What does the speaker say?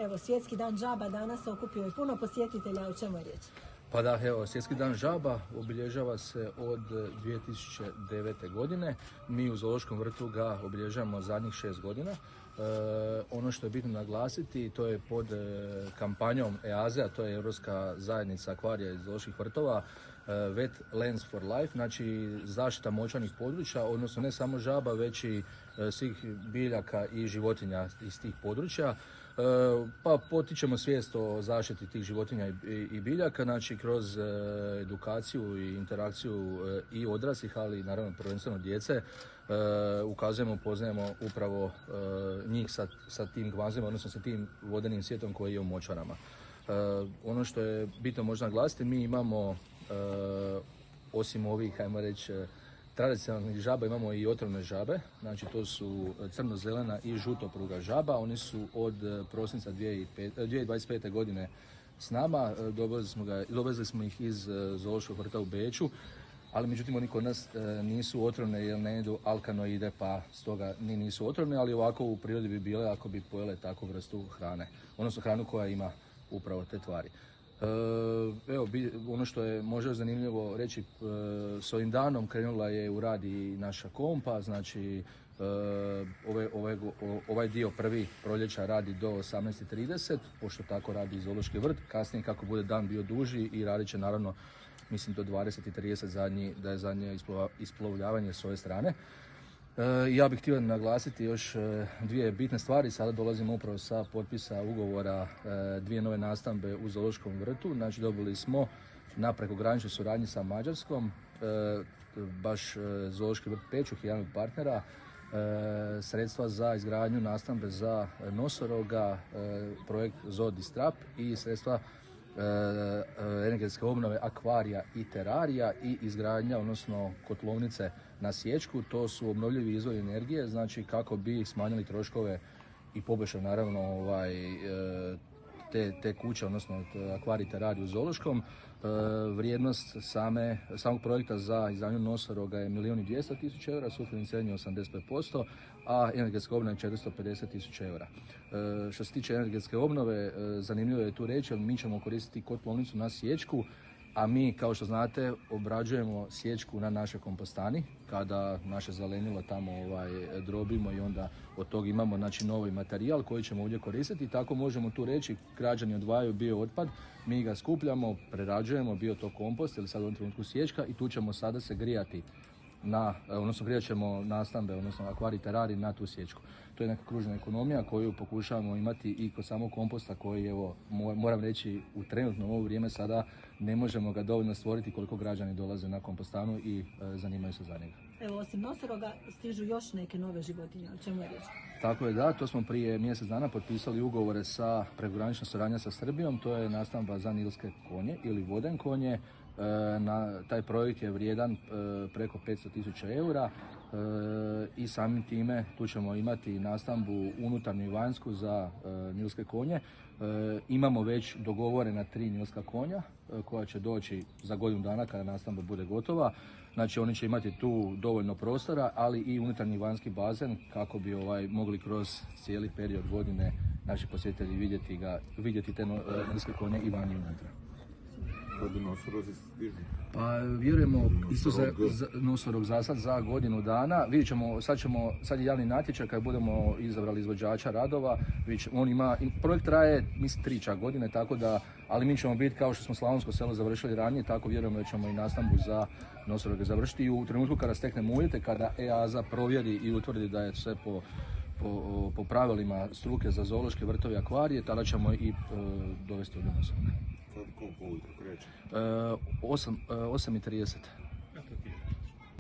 Evo, Svjetski dan žaba danas okupio je puno posjetitelja, o čemu je riječ? Pa da, evo, Svjetski dan žaba obilježava se od 2009. godine. Mi u Zoološkom vrtu ga obilježavamo zadnjih 6 godina. Ono što je bitno naglasiti, to je pod kampanjom EAZE, a to je Europska zajednica akvarija i zooloških vrtova, Wetlands for Life, znači zaštita močvarnih područja, odnosno ne samo žaba, već i svih biljaka i životinja iz tih područja. Pa potičemo svijest o zaštiti tih životinja i biljaka, znači kroz edukaciju i interakciju i odraslih, ali naravno prvenstveno djece, ukazujemo, poznajemo upravo njih sa tim kvazima, odnosno sa tim vodenim svijetom koji je u močvarama. Ono što je bitno možda naglasiti, mi imamo osim ovih, ajmo reći, tradicionalnih žaba, imamo i otrovne žabe, znači to su crno-zelena i žutopruga žaba. Oni su od prosinca 2025. godine s nama, dovezli smo ih iz zoološkog vrta u Beču, ali međutim oni kod nas nisu otrovne jer ne jedu alkanoide, pa stoga ni nisu otrovne, ali ovako u prirodi bi bile ako bi pojele takvu vrstu hrane, odnosno hranu koja ima upravo te tvari. Evo, ono što je možda zanimljivo reći, s ovim danom krenula je u rad i naša kompa, znači ovaj dio prvi proljeća radi do 18:30, pošto tako radi Zoološki vrt, kasnije kako bude dan bio duži i radit će naravno, mislim do 20:30 da je zadnje isplovljavanje s ove strane. Ja bih htio naglasiti još dvije bitne stvari. Sada dolazimo upravo sa potpisa ugovora dvije nove nastambe u Zoološkom vrtu. Znači dobili smo na prekograničnoj suradnji sa Mađarskom, baš Zoološki vrt Pečuh, jedan od partnera, sredstva za izgradnju nastambe za nosoroga, projekt Zoo Distrap i sredstva energetske obnove akvarija i terarija i izgradnja, odnosno kotlovnice na sječku. To su obnovljivi izvori energije, znači kako bi smanjili troškove i poboljšali naravno te kuće, odnosno akvarij terarij u zoološkom. Vrijednost samog projekta za izgradnju nosoroga je 1.200.000 eura, sufinanciranje 85%, a energetska obnova je 450.000 eura. Što se tiče energetske obnove, zanimljivo je tu reći, mi ćemo koristiti kotlovnicu na sječku, a mi, kao što znate, obrađujemo sječku na našoj kompostani, kada naše zelenilo tamo drobimo i onda od tog imamo, znači, novi materijal koji ćemo ovdje koristiti. Tako možemo tu reći, građani odvajaju bio otpad, mi ga skupljamo, prerađujemo, bio to kompost ili sad u ovom trenutku sječka, i tu ćemo sada se grijati odnosno grijat ćemo nastambe, odnosno akvarij terarij na tu sječku. To je neka kružna ekonomija koju pokušavamo imati i kod samog komposta koji, evo, moram reći, u trenutno ovo vrijeme sada ne možemo ga dovoljno stvoriti koliko građani dolaze na kompostanu i zanimaju se za njega. Evo, osim nosoroga stižu još neke nove životinje, o čemu je riječ? Tako je, da, to smo prije mjesec dana potpisali ugovore sa prekograničnom suradnjom sa Srbijom, to je nastamba za nilske konje ili voden konje. Taj projekt je vrijedan preko 500.000 eura i samim time tu ćemo imati nastambu unutarnju i vanjsku za nilske konje. Imamo već dogovorena 3 nilska konja koja će doći za godinu dana kada nastamba bude gotova. Znači oni će imati tu dovoljno prostora, ali i unutarnji i vanjski bazen kako bi mogli kroz cijeli period godine naši posjetitelji vidjeti te nilske konje i van i unutra. Pa vjerujemo isto za nosorog zasad za godinu dana. Vidjet ćemo, sad je javni natječaj kad budemo izabrali izvođača radova. Projekt traje, mislim, 3 čak godine, tako da, ali mi ćemo biti kao što smo Slavonsko selo završili ranije, tako vjerujemo da ćemo i nastambu za nosoroge završiti. I u trenutku kada steknemo uvjete, kada EAZA provjeri i utvrdi da je sve po pravilima struke za zoološke vrtove i akvarije, tada ćemo i dovesti od nosoroga. Sad koliko ujutro kreće? 8:30.